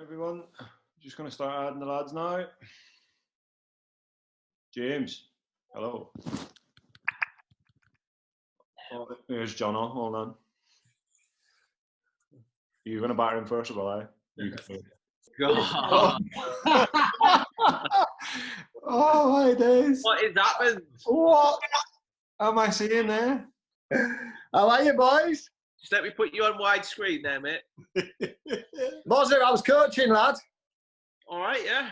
Right, everyone, just going to start adding the lads now. James, hello. Oh, here's Jono, hold on. You're going to batter him first of all, eh? You can. Oh, my days. What has happened? What am I seeing there? How are you, boys? Just let me put you on widescreen there, mate. Mozzer, I was coaching, lad. All right, yeah.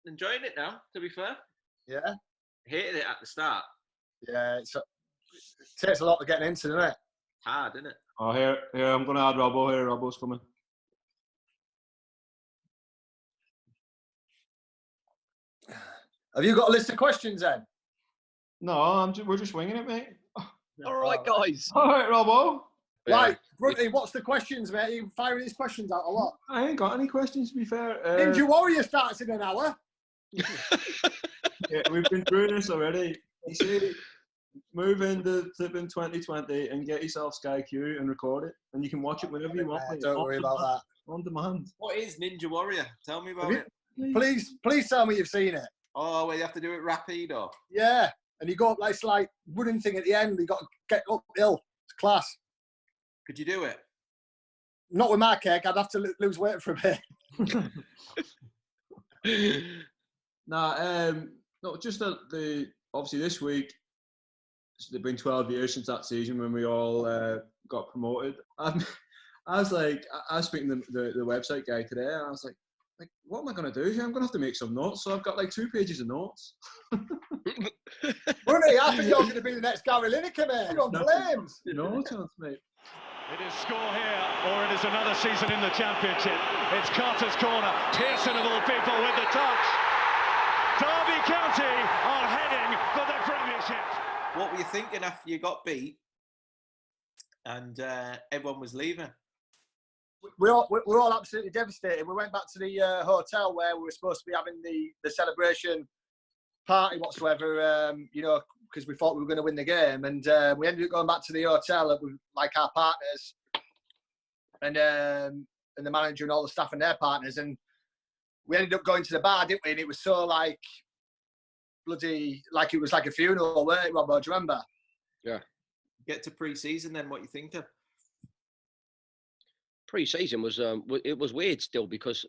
Enjoying it now, to be fair. Yeah? Hated it at the start. Yeah, it takes a lot to get into, doesn't it? Hard, isn't it? Oh, here, I'm going to add Robbo here. Robbo's coming. Have you got a list of questions then? No, we're just winging it, mate. All right, guys. All right, Robbo. Right, Brunty, what's the questions, mate? Are you firing these questions out a lot? I ain't got any questions, to be fair. Ninja Warrior starts in an hour. Yeah, we've been through this already. You see, move into flipping 2020 and get yourself Sky Q and record it, and you can watch it whenever you want. Don't worry about that. On demand. What is Ninja Warrior? Tell me about it. Please tell me you've seen it. Oh, well, you have to do it rapido. Yeah, and you go up like slight wooden thing at the end. You got to get uphill. It's class. Could you do it? Not with my cake. I'd have to lose weight for a bit. No, just the obviously this week. It's been 12 years since that season when we all got promoted. I was speaking to the website guy today, and I was like, what am I going to do here? I'm going to have to make some notes. So I've got like 2 pages of notes. Brunty, I think you're going to be the next Gary Lineker, mate. You're on flames. No chance, mate. It is score here, or it is another season in the Championship. It's Carter's corner. Pearson of all people with the touch. Derby County are heading for the Premiership. What were you thinking after you got beat and everyone was leaving? We're all absolutely devastated. We went back to the hotel where we were supposed to be having the celebration party whatsoever, because we thought we were going to win the game. And we ended up going back to the hotel with like our partners and the manager and all the staff and their partners. And we ended up going to the bar, didn't we? And it was so like bloody, like it was like a funeral, weren't it, Robbo? Do you remember? Yeah. Get to pre-season then, what you thinking? Pre-season was it was weird still because,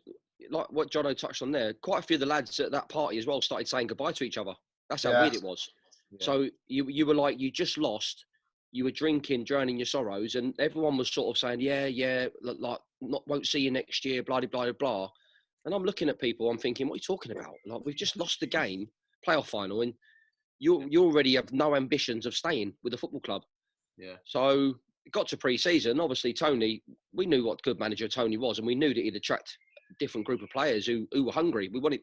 like what Jono touched on there, quite a few of the lads at that party as well started saying goodbye to each other. That's how weird it was. Yeah. So you were like, you just lost, you were drinking, drowning your sorrows, and everyone was sort of saying, yeah, like won't see you next year, blah blah blah blah. And I'm looking at people, I'm thinking, what are you talking about? Like, we've just lost the game, playoff final, and you already have no ambitions of staying with the football club. Yeah. So it got to pre-season. Obviously, Tony, we knew what good manager Tony was, and we knew that he'd attract a different group of players who were hungry. We wanted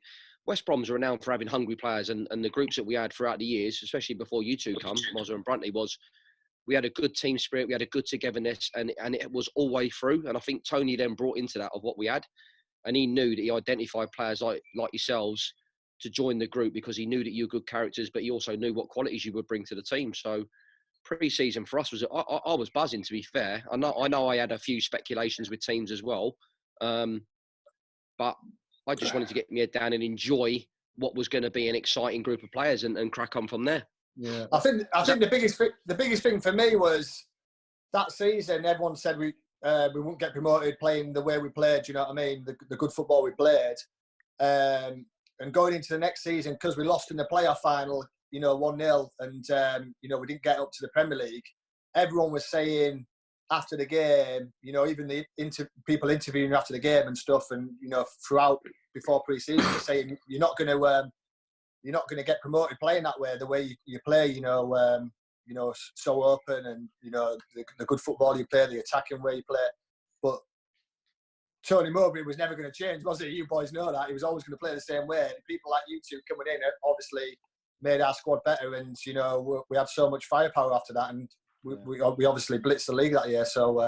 West Brom's are renowned for having hungry players, and the groups that we had throughout the years, especially before you two come, Mozzer and Brunty, was we had a good team spirit, we had a good togetherness, and it was all the way through. And I think Tony then brought into that of what we had, and he knew that he identified players like yourselves to join the group because he knew that you were good characters, but he also knew what qualities you would bring to the team. So pre-season for us was I was buzzing, to be fair. I know I had a few speculations with teams as well, but I just wanted to get my head down and enjoy what was going to be an exciting group of players and crack on from there. Yeah, I think the biggest thing for me was that season. Everyone said we wouldn't get promoted playing the way we played. You know what I mean? The good football we played, and going into the next season because we lost in the playoff final, 1-0, and we didn't get up to the Premier League. Everyone was saying after the game, even the people interviewing after the game and stuff, and throughout before pre-season, were saying you're not going to get promoted playing that way, the way you play, so open, and the good football you play, the attacking way you play. But Tony Mowbray was never going to change, was he? You boys know that. He was always going to play the same way. And people like you two coming in obviously made our squad better, and we had so much firepower after that, and we obviously blitzed the league that year. So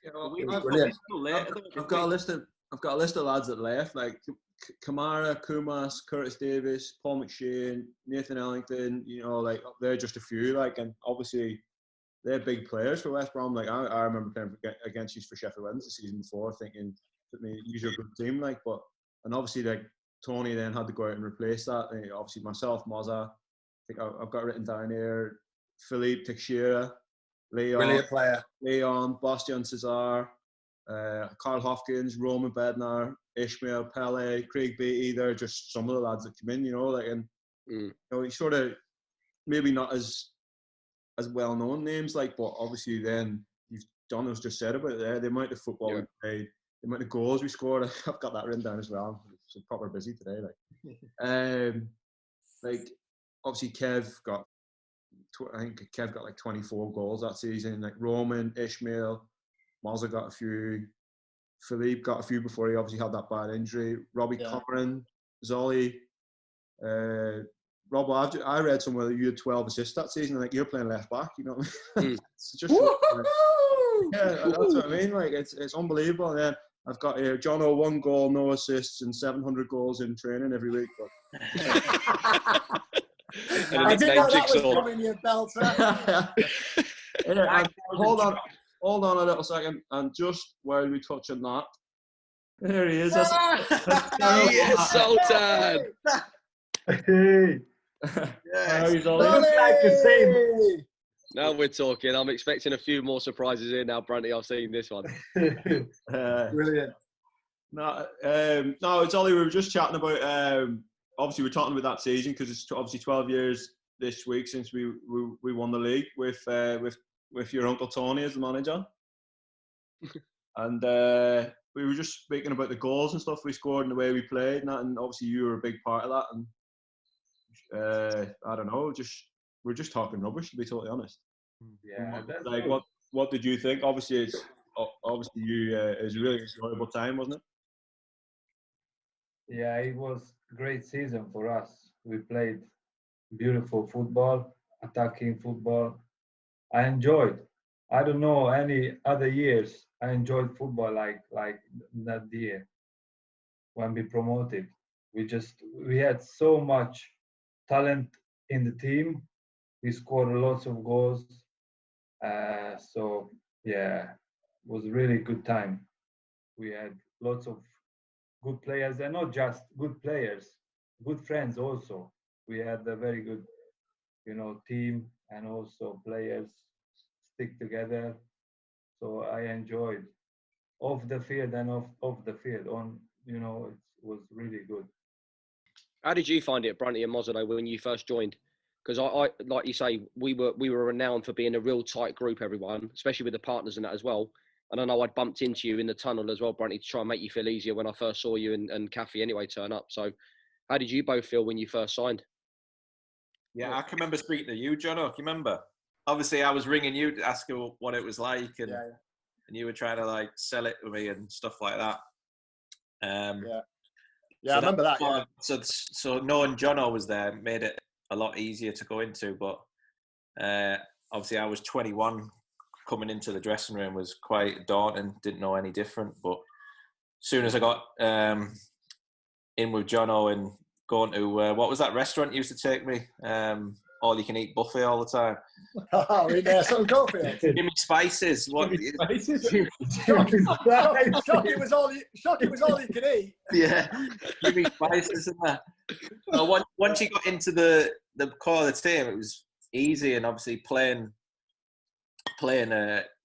it was brilliant. I've got a list of lads that left, like Kamara, Kumas, Curtis Davis, Paul McShane, Nathan Ellington. They're just a few. And obviously they're big players for West Brom. I remember playing against you for Sheffield Wednesday the season before, thinking my usual good team, like. But and obviously like Tony then had to go out and replace that. And obviously myself, Mozza, I think I've got written down here, Philippe Teixeira, Brilliant player. Leon, Bastian Cesar, Carl Hopkins, Roman Bednar, Ishmael, Pele, Craig Beattie. They're just some of the lads that come in, like, and you know, you sort of maybe not as well-known names, like, but obviously then Donald's just said about it there, the amount of football we played, the amount of goals we scored. I've got that written down as well. It's proper busy today, like obviously Kev got like 24 goals that season. Like Roman, Ishmael, Mozza got a few, Philippe got a few before he obviously had that bad injury. Robbie Corrin, Zolly, Rob, I read somewhere that you had 12 assists that season. Like you're playing left back, you know what I mean? It's just that's what I mean. Like it's unbelievable. And then I've got here John O, 1 goal, no assists, and 700 goals in training every week. But I didn't know that was coming, you belter. Hold on a little second, and just while we touch on that, there he is. Yes, Zoltan. Hey. Yes. Now we're talking. I'm expecting a few more surprises here now, Brunty. I've seen this one. Brilliant. No, it's Ollie. We were just chatting about. Obviously, we're talking about that season because it's obviously 12 years this week since we won the league with your uncle Tony as the manager, and we were just speaking about the goals and stuff we scored and the way we played, and that, and obviously you were a big part of that. And I don't know, we're just talking rubbish, to be totally honest. Yeah, like what did you think? Obviously, it was a really enjoyable time, wasn't it? Yeah, it was a great season for us. We played beautiful football, attacking football. I enjoyed. I don't know any other years I enjoyed football like that year when we promoted. We had so much talent in the team. We scored lots of goals. So yeah, it was really good time. We had lots of good players, and not just good players, good friends also. We had a very good, team, and also players stick together. So I enjoyed off the field and off the field. It was really good. How did you find it, Brunty and Mozzo, when you first joined? Because I like you say, we were renowned for being a real tight group, everyone, especially with the partners and that as well. And I know I'd bumped into you in the tunnel as well, Brunty, to try and make you feel easier when I first saw you and Kathy anyway turn up. So how did you both feel when you first signed? Yeah, I can remember speaking to you, John. Do you remember? Obviously, I was ringing you to ask you what it was like, and you were trying to like sell it to me and stuff like that. Yeah, so I remember that. Yeah. So knowing Jono was there made it a lot easier to go into. But obviously, I was 21. Coming into the dressing room was quite daunting. Didn't know any different. But as soon as I got in with Jono and going to what was that restaurant you used to take me? All you can eat buffet all the time. Oh, in there, some Goldfield. Give me spices. What? Spices? Shock it was all you could eat. Yeah, give me spices and that. So once you got into the core of the team, it was easy, and obviously playing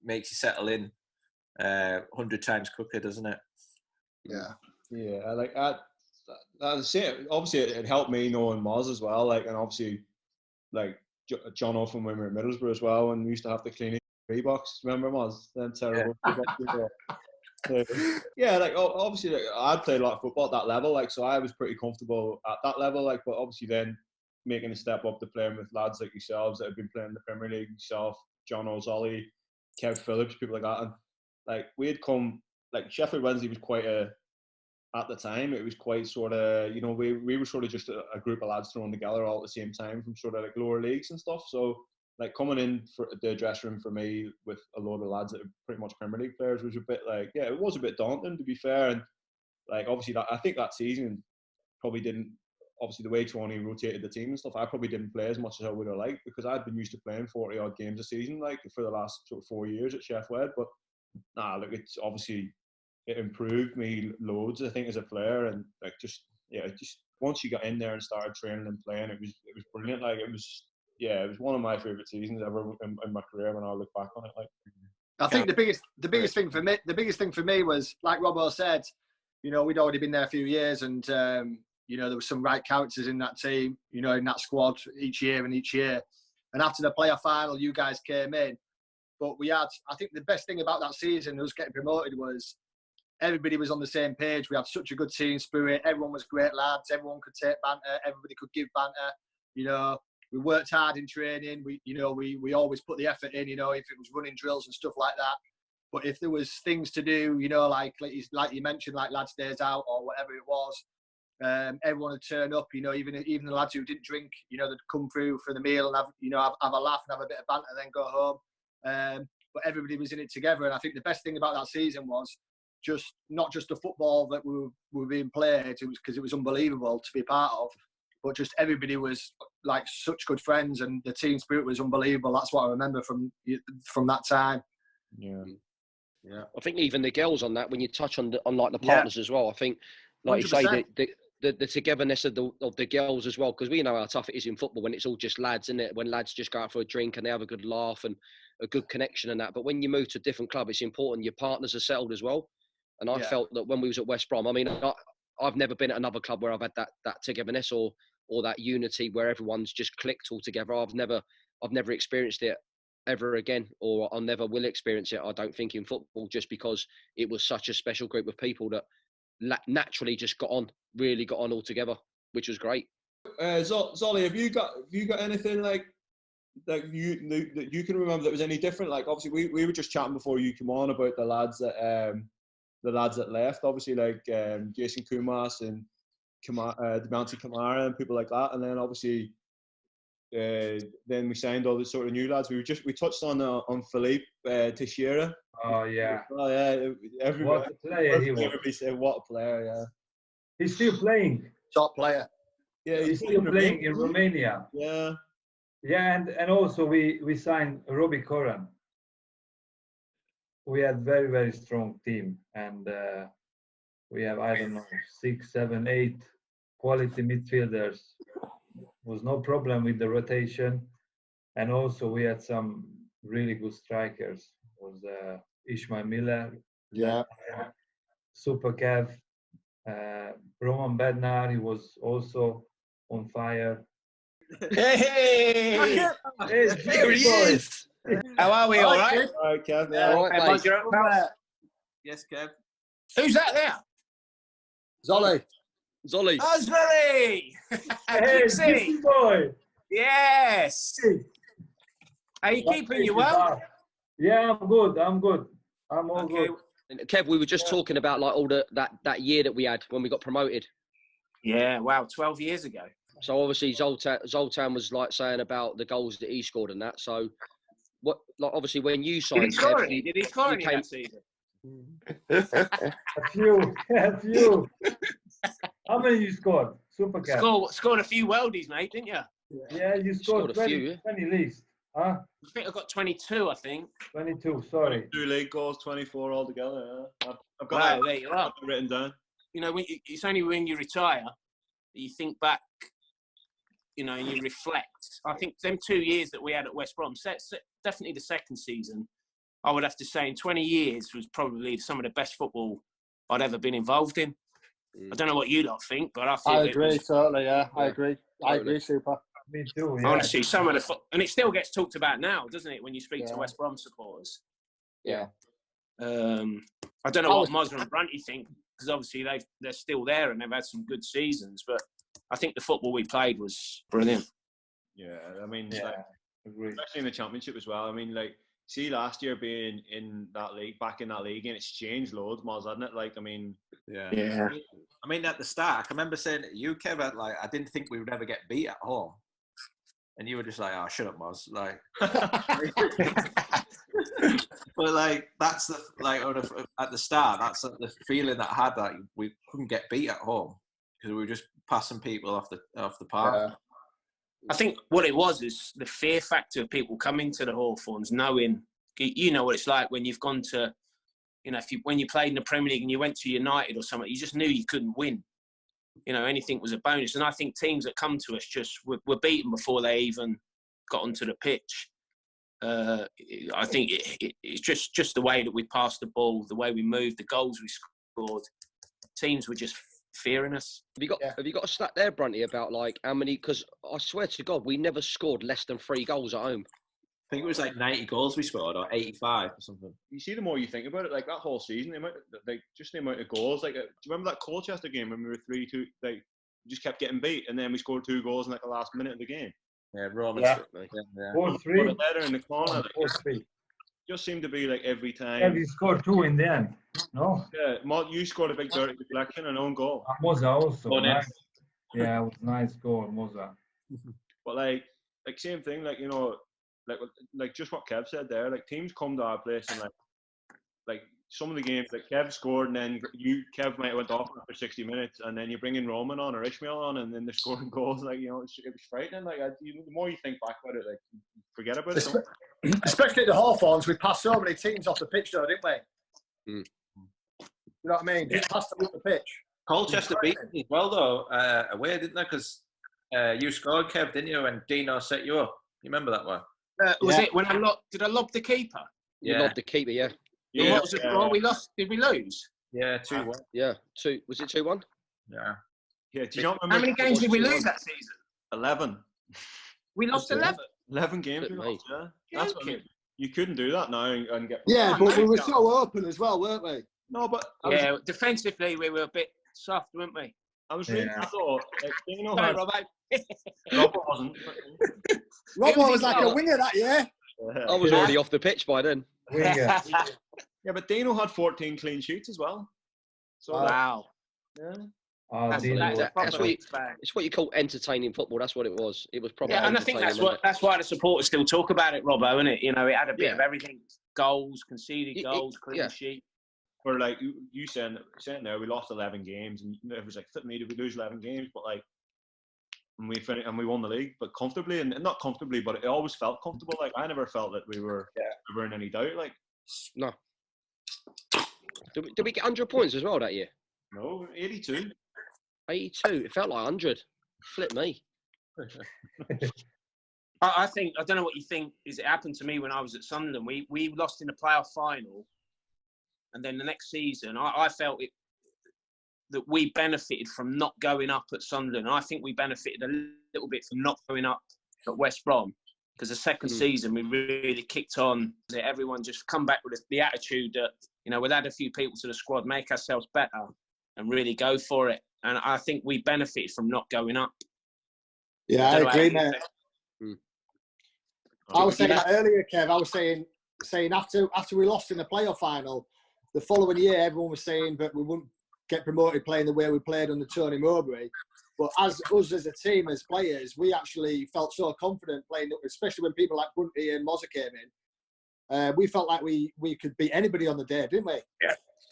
makes you settle in 100 times quicker, doesn't it? Yeah. Like that's it. Obviously, it helped me knowing Moz as well. Like, and obviously, like John off when we were at Middlesbrough as well, and we used to have to clean it. Reeboks, remember Moz? Then terrible. Yeah, like obviously, like, I'd played a lot of football at that level, like so I was pretty comfortable at that level, like. But obviously, then making a step up to playing with lads like yourselves that have been playing in the Premier League, yourself, John O'Zolly, Kevin Phillips, people like that, and like we had come, like Sheffield Wednesday was quite at the time, it was quite sort of, we were sort of just a group of lads thrown together all at the same time from sort of like lower leagues and stuff. So like coming in for the dressing room for me with a load of lads that are pretty much Premier League players was a bit like, yeah, it was a bit daunting, to be fair. And like obviously I think that season probably didn't, obviously the way Tony rotated the team and stuff, I probably didn't play as much as I would have liked because I'd been used to playing 40 odd games a season like for the last sort of 4 years at Sheffield. But look, it's obviously it improved me loads, I think, as a player. And like just once you got in there and started training and playing, it was brilliant. Like it was one of my favourite seasons ever in my career when I look back on it. Like, I think the biggest thing for me was, like Robbo said, you know, we'd already been there a few years, and you know, there was some right characters in that team, you know, in that squad each year. And after the playoff final, you guys came in, but I think the best thing about that season, us getting promoted, was everybody was on the same page. We had such a good team spirit. Everyone was great lads. Everyone could take banter. Everybody could give banter. You know, we worked hard in training. We always put the effort in, you know, if it was running drills and stuff like that. But if there was things to do, you know, like you mentioned, like lads' days out or whatever it was, everyone would turn up, you know, even the lads who didn't drink, you know, they'd come through for the meal and have a laugh and have a bit of banter, then go home. But everybody was in it together. And I think the best thing about that season was not just the football that we were being played, it was because it was unbelievable to be part of, but just everybody was like such good friends, and the team spirit was unbelievable. That's what I remember from that time. Yeah. I think even the girls on that, when you touch on like the partners as well, I think, like 100%. You say, the togetherness of the girls as well, because we know how tough it is in football when it's all just lads, isn't it? When lads just go out for a drink and they have a good laugh and a good connection and that. But when you move to a different club, it's important your partners are settled as well. And I felt that when we was at West Brom, I mean, I've never been at another club where I've had that togetherness or that unity where everyone's just clicked all together. I've never experienced it ever again, or I never will experience it, I don't think, in football, just because it was such a special group of people that naturally just really got on all together, which was great. Zolly, have you got anything like that you can remember that was any different? Like, obviously we were just chatting before you came on about the lads that left, obviously, like Jason Kumas and Demonte Kamara and people like that, and then obviously then we signed all the sort of new lads. We touched on Philippe Teixeira. Oh yeah. Everybody, what a player he was. Everybody said what a player. Yeah. He's still playing. Top player. Yeah, he's still playing in Romania. Yeah. Yeah, and also we signed Robbie Coran. We had very, very strong team, and we have, I don't know, 6, 7, 8 quality midfielders. Was no problem with the rotation, and also we had some really good strikers. Was Ishmael Miller, Super Kev, Roman Bednar. He was also on fire. Hey, There he is. How are we? All right? All right, Kev. Yeah. All right, mate. Yes, Kev. Who's that there? Zolly. Oh, Zolly! Hey, Gypsy boy. Yes. Are you keeping you well? Yeah, I'm good. I'm all good. And Kev, we were just talking about like all that year that we had when we got promoted. Yeah, wow, 12 years ago. So obviously Zoltan was like saying about the goals that he scored and that. So what? Like obviously when you signed, Did he score any that season? A few. How many you scored? Super Cap. Scored a few worldies, mate, didn't you? Yeah, you scored 20, a few, 20 least. Huh? I think I got 22, 22, sorry. 2 league goals, 24 altogether. Yeah. I've got Wow, there you are. written down. You know, it's only when you retire that you think back, you know, and you reflect. I think them 2 years that we had at West Brom, definitely the second season, I would have to say in 20 years was probably some of the best football I'd ever been involved in. I don't know what you lot think, but I think I agree, totally, yeah. I agree. I agree, super. Me too, yeah. Honestly, some of the and it still gets talked about now, doesn't it, when you speak to West Brom supporters? Yeah. I don't know what Morrison and Brunt think, because obviously they're still there and they've had some good seasons, but I think the football we played was brilliant. Yeah, I mean, agree. especially in the Championship as well. I mean, like, see last year being in that league, back in that league, and it's changed loads, Moz, hasn't it? Like, I mean, yeah. I mean, at the start, I remember saying to you, Kevin, like, I didn't think we would ever get beat at home. And you were just like, oh, shut up, Moz. Like, but like, that's the, like, at the start, that's the feeling that I had, that we couldn't get beat at home because we were just passing people off the park. Yeah. I think what it was is the fear factor of people coming to the Hawthorns, knowing, you know what it's like when you've gone to, You know, when you played in the Premier League and you went to United or something, you just knew you couldn't win. You know, anything was a bonus. And I think teams that come to us just were beaten before they even got onto the pitch. I think it's just the way that we passed the ball, the way we moved, the goals we scored. Teams were just fearing us. Have you got a stat there, Brunty, about like how many? Because I swear to God, we never scored less than 3 goals at home. I think it was like 90 goals we scored, or 85 or something. You see, the more you think about it, like that whole season, the amount of goals. Like, do you remember that Colchester game when we were 3-2? Like, we just kept getting beat, and then we scored 2 goals in like the last minute of the game. Yeah, Roman. Yeah. Yeah. 4-3. Put a letter in the corner. Like, 4-3. just seemed to be like every time. Yeah, we scored 2 in the end. No? Yeah, you scored a big dirty deflection and own goal. Moza also. Oh, Nice. Yeah, it was nice goal, Moza. But like same thing, like, you know, like just what Kev said there, like teams come to our place and like some of the games, like Kev scored and then Kev might have went off after 60 minutes and then you bring in Roman on or Ishmael on and then they're scoring goals, like, you know, it was frightening. Like, the more you think back about it, like, you forget about it. Especially at the Hawthorns, we passed so many teams off the pitch though, didn't we? Mm. You know what I mean? Yeah. We passed them off the pitch. Colchester beat me as well, though, away, didn't they? Because you scored, Kev, didn't you? And Dino set you up. You remember that one? Was it when did I lob the keeper? You lobbed the keeper, yeah. And what was it? Oh, we lost. Did we lose? Yeah, 2-1. Yeah, 2. Was it 2-1? Yeah. Yeah, do you not remember? How many games did we lose that season? 11. We lost 11. 11 games we lost, yeah. That's what I mean. You couldn't do that now and get... Yeah, but we were so open as well, weren't we? No, but... Defensively, we were a bit soft, weren't we? I was reading, I thought, like, Dino Sorry, had... Robbo. Robert wasn't. Robbo was like a winger that year. I was already off the pitch by then. Yeah, but Dino had 14 clean sheets as well. So wow. Yeah. It's what you call entertaining football. That's what it was. It was probably. Yeah, and I think that's why the supporters still talk about it, Robbo, isn't it? You know, it had a bit of everything: goals, conceded goals, clean sheet. Or like you saying there, we lost 11 games, and it was like, flip me, did we lose 11 games? But like, and we finished and we won the league, but comfortably, and not comfortably, but it always felt comfortable. Like, I never felt that we were in any doubt. Like, no. Did we get 100 points as well that year? No, 82. 82. It felt like 100. Flip me. I think, I don't know what you think, it happened to me when I was at Sunderland. We lost in the playoff final, and then the next season, I felt that we benefited from not going up at Sunderland. And I think we benefited a little bit from not going up at West Brom, because the second season we really kicked on. Everyone just come back with the attitude that, you know, we'll add a few people to the squad, make ourselves better, and really go for it. And I think we benefited from not going up. Yeah, I agree, mate. I was saying that earlier, Kev. I was saying after we lost in the playoff final, the following year everyone was saying that we wouldn't get promoted playing the way we played under Tony Mowbray. But as a team, as players, we actually felt so confident playing, especially when people like Brunty and Moza came in. We felt like we could beat anybody on the day, didn't we?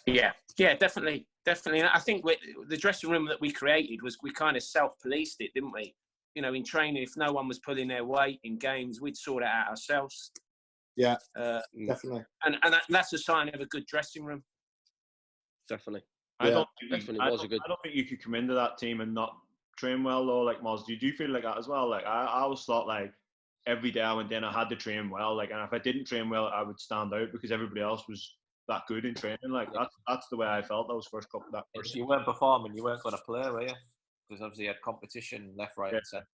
Yeah, definitely. And I think the dressing room that we created was, we kind of self-policed it, didn't we? You know, in training, if no one was pulling their weight in games, we'd sort it out ourselves. Yeah, definitely. And that's a sign of a good dressing room. Definitely. I don't think you could come into that team and not train well, though. Like, Moz, do you feel like that as well? Like, I always thought, like, every day I went in, I had to train well. Like, and if I didn't train well, I would stand out because everybody else was that good in training. Like, that's the way I felt those first couple. If you weren't performing, you weren't going to play, were you? Because obviously you had competition left, right, and centre.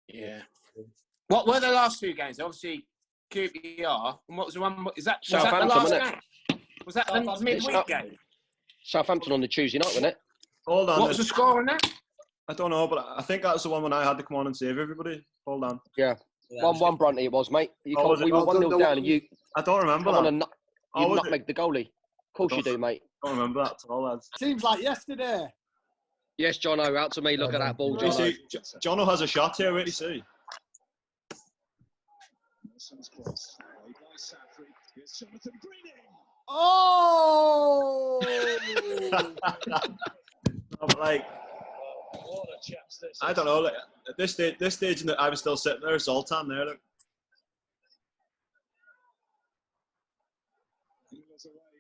Yeah. What were the last 2 games? Obviously, QPR. And what was the one? Was that the last game? Was that the midweek game? Southampton on the Tuesday night, wasn't it? Hold on. What was the score on that? I don't know, but I think that's the one when I had to come on and save everybody. Hold on. Yeah. 1-1 Brunty it was, mate. We were 1-0 down and you... I don't remember that. You nutmegged the goalie. Of course you do, mate. I don't remember that at all, lads. Seems like yesterday. Yes, Jono, out to me. Look at that ball, Jono. Jono has a shot here. Where do you see? Oh! Like, I don't know. Like, at this stage, I was still sitting there. Zoltan there. Look.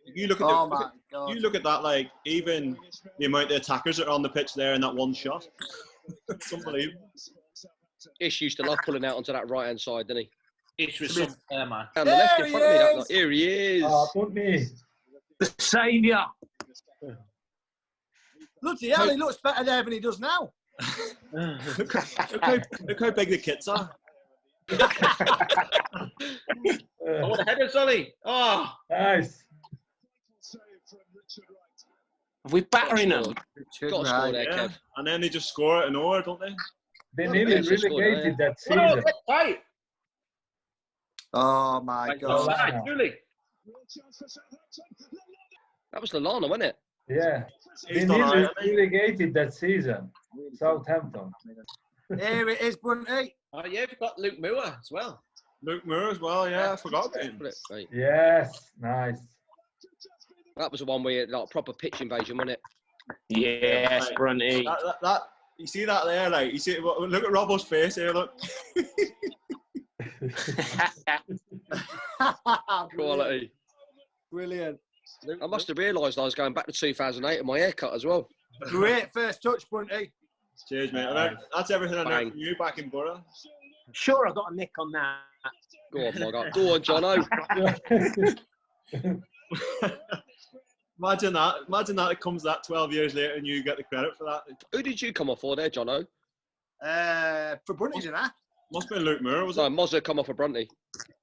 You look at you look at that, like even the amount of attackers that are on the pitch there in that one shot. It's unbelievable. Ish used to love pulling out onto that right hand side, didn't he? Ish was something there, man. Down the left in front of me that night. Here he is. Put me. The saviour. Bloody hell, he looks better there than he does now. Look how big the kits are. Oh, what a header, Solly. Oh, Nice. Are we battering them? Got to score there, Yeah. Kev. And then they just score it an hour, don't they? They nearly Bench has scored, relegated that oh, season. that's right. Oh my Right, God. right, Julie. That was Lallana, wasn't it? Yeah. He's They done nearly alright, hasn't he? relegated that season. Southampton. Here it is, Brunty. Oh, yeah, you've got Luke Moore as well. Luke Moore as well, yeah, I forgot about him. Right. Yes. Nice. That was the one where like proper pitch invasion, wasn't it? Yes, Brunty. That you see that there, like you see. Look at Robbo's face here. Look. Quality. Brilliant. I must have realised I was going back to 2008 and my haircut as well. Great first touch, Brunty. Cheers, mate. That's everything I know Bang. from you back in Borough. Sure, I got a nick on that. Go on, my God. Go on, Jono. Imagine that it comes that 12 years later and you get the credit for that. Who did you come off for there, Jono? For Brunty, didn't I? Must have been Luke Moore, was No, it? Mozza come off for Brunty.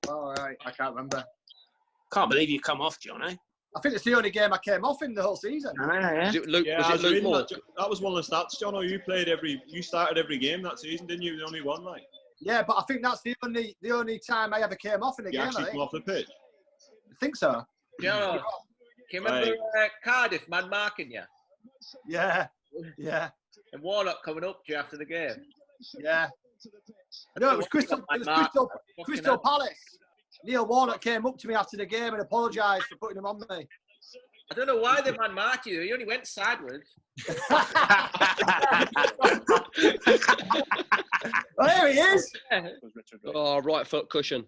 All right, I can't remember. Can't believe you come off, Johnny. I think it's the only game I came off in the whole season. Was it Luke, Yeah, was I it was Luke reading Moore? that was one of the stats, John. You started every game that season, didn't you? The only one, like. Yeah, but I think that's the only time I ever came off in a You game. actually I come off the pitch. think so. Yeah. Can you remember Cardiff man marking you? Yeah. And Warnock coming up to you after the game? Yeah. No, it was Crystal Palace. Neil Warnock came up to me after the game and apologised for putting him on me. I don't know why the man marked you. He only went sideways. Oh, there he is. Oh, right foot cushion.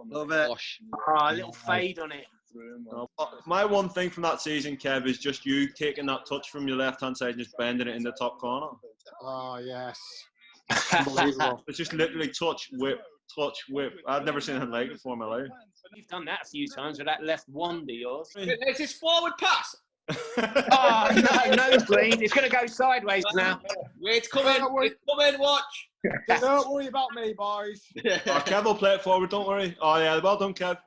Love it. Gosh. Oh, a little fade on it. My one thing from that season, Kev, is just you taking that touch from your left-hand side and just bending it in the top corner. Oh, yes. Unbelievable. It's just literally touch, whip, touch, whip. I've never seen anything like it before in my life. You've done that a few times with that left wander yours. It's his forward pass. Oh, no, nosebleed. It's going to go sideways now. It's coming. It's coming, watch. Don't worry about me, boys. Oh, Kev will play it forward, don't worry. Oh, yeah, well done, Kev.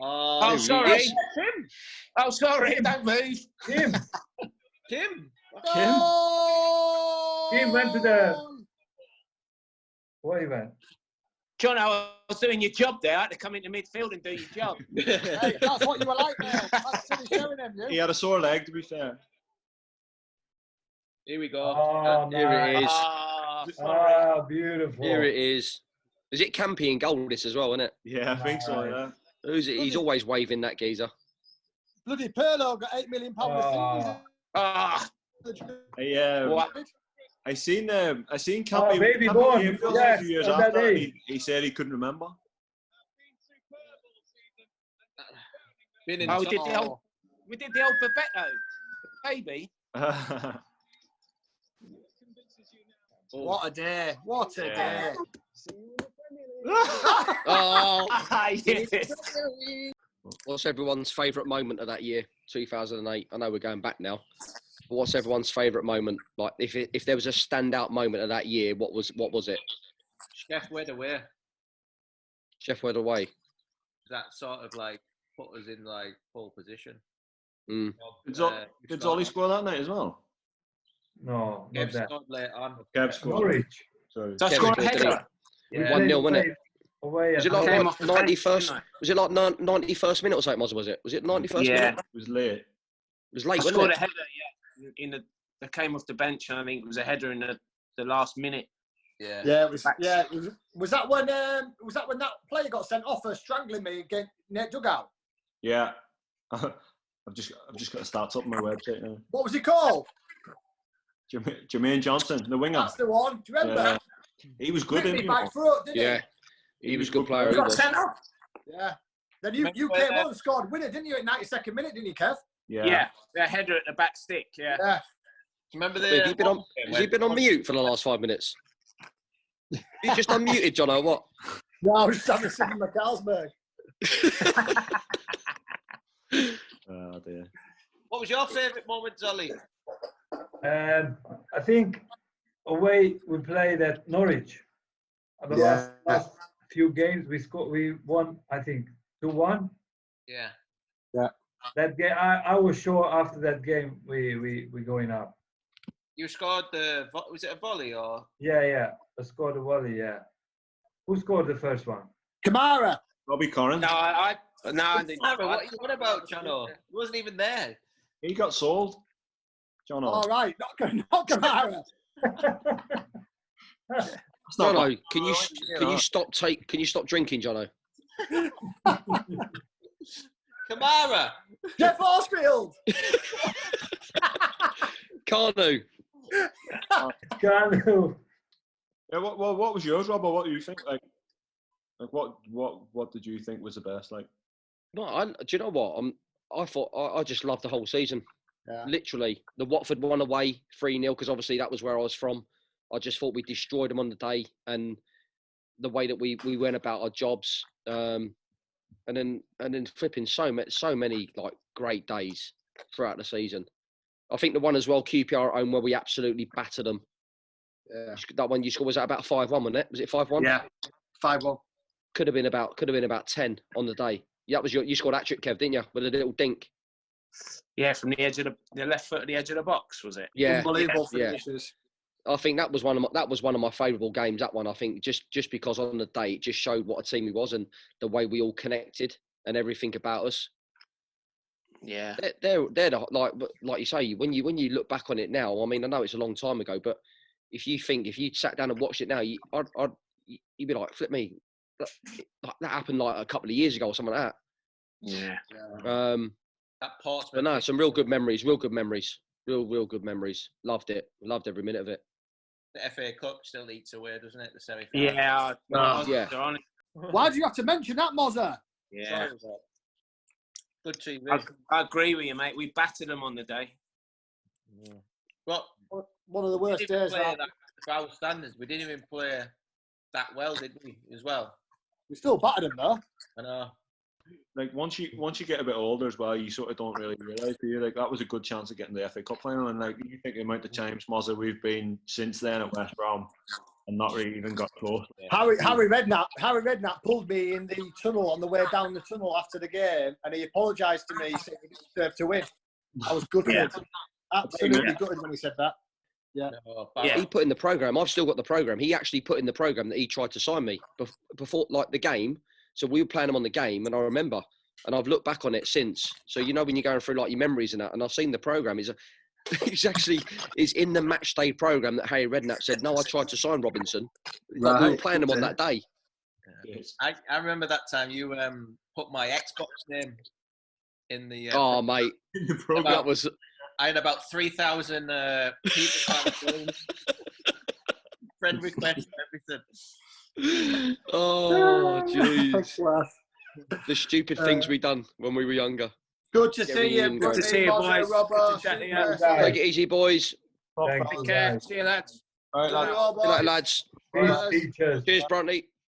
Oh, sorry. Tim. Oh, sorry. Don't move. Tim. Tim. Tim went to the... Where he went? John, I was doing your job there. I had to come into midfield and do your job. Hey, that's what you were like there. That's what he's showing them, He you. had a sore leg, to be fair. Here we go. Oh, Here it is. Oh, beautiful. Here it is. Is it Campy and Goldis as well, isn't it? Yeah, I think so, yeah. Who's it? He's always waving that geezer. Bloody Perlo got £8 million a Ah, season. Hey, what? I seen Campy. baby Campy boy. came for us Yes, a few years on after that that, and day. he said he couldn't remember. Been in Oh, top. we did the old Babetto, baby. What a day. What a day. Oh, Yes. what's everyone's favourite moment of that year, 2008? I know we're going back now. But what's everyone's favourite moment? Like, if there was a standout moment of that year, what was it? Chef went away. Sheffield away. That sort of like put us in like pole position. Mm. Did Zolly score that night as well? No, not Kev that. scored late on. Kev scored. Norwich. Sorry. So I Kevin scored a Phillips, didn't header. We Yeah. 1-0, played wasn't it? Away Was at it like Came off the bench, 91st? didn't I? Was it like 91st minute or something? Was it? Was it 91st Yeah. minute? It was late. It was late, I wasn't scored it? a header, I came off the bench and I think it was a header in the last minute. Yeah. Yeah, it was. Yeah, it was. Was that when that player got sent off for strangling me against Nate Dugout? Yeah. I've just got to start up my website now. What was he called? Jermaine Johnson, the winger. That's the one. Do you remember? Yeah. He was good, Hit didn't me he? back throat, didn't Yeah. He was a good player. he? He was. Yeah. Then you came on and scored winner, didn't you, at 92nd minute, didn't you, Kev? Yeah. The header at the back stick, yeah. Remember Has he been on mute for the last 5 minutes? You just unmuted, John, or what? No, I was just having a sip of my Carlsberg. Oh dear. What was your favourite moment, Zolly? I think away we played at Norwich. The last few games we won, I think 2-1. Yeah. That game, I was sure after that game we going up. You scored was it a volley or? Yeah. I scored a volley. Yeah. Who scored the first one? Kamara. Robbie Corrin. No, I didn't. What are you on about, Jono? He wasn't even there. He got sold. John. All right, not Kamara. Jono, can you stop drinking, Jono? Kamara. Jeff Horsfield. Kanu. Kanu. Yeah, what was yours, Rob? Or what do you think? Like what did you think was the best? Like, No, do you know what? I thought I just loved the whole season. Yeah. Literally, the Watford one away 3-0 because obviously that was where I was from. I just thought we destroyed them on the day, and the way that we went about our jobs, and then flipping so many like great days throughout the season. I think the one as well, QPR at home, where we absolutely battered them. Yeah. That one you scored, was that about 5-1, wasn't it? Was it 5-1? Yeah, 5-1. Could have been about 10 on the day. Yeah, that was you scored that trick, Kev, didn't you? With a little dink. Yeah, from the edge of the left foot at the edge of the box, was it? Yeah, Unbelievable yeah. finishes. I think that was one of my favourable games. That one, I think, just because on the day it just showed what a team we was and the way we all connected and everything about us. Yeah, They're like you say, when you look back on it now. I mean, I know it's a long time ago, but if you sat down and watched it now, you'd be like, flip me, that happened like a couple of years ago or something like that. yeah. That Portsmouth. But no, some real good memories. Real good memories. Loved it. Loved every minute of it. The FA Cup still eats away, doesn't it? The semi-final. Yeah. Yeah. Why do you have to mention that, Mozza? Yeah. Good team. I agree with you, mate. We battered them on the day. Yeah. Well, One of the worst we didn't days. play that for our standards. We didn't even play that well, did we? As well. We still battered them, though. I know. like once you get a bit older as well, you sort of don't really realise, do you? Like that was a good chance of getting the FA Cup final, and like you think the amount of times, Mozza, we've been since then at West Brom and not really even got close. Harry Redknapp pulled me in the tunnel on the way down the tunnel after the game, and he apologised to me, saying we didn't deserve to win. I was gutted, absolutely gutted when he said that. Yeah. He put in the programme. I've still got the programme. He actually put in the programme that he tried to sign me before, like the game. So we were playing him on the game, and I remember, and I've looked back on it since. So you know when you're going through like your memories and that, and I've seen the programme. It's in the match day programme that Harry Redknapp said, no, I tried to sign Robinson. Like, we were playing him on that day. I remember that time you put my Xbox name in the. Oh, mate. In the programme. I had about 3,000 people friend requests and everything. Oh, jeez. The stupid things we done when we were younger. Good to see you. Good to see you, boys. Robert. Take it easy, boys. Thank Take you, care. guys. See you, lads. All right, lads. Good night, lads. Cheers. Cheers, Brunty.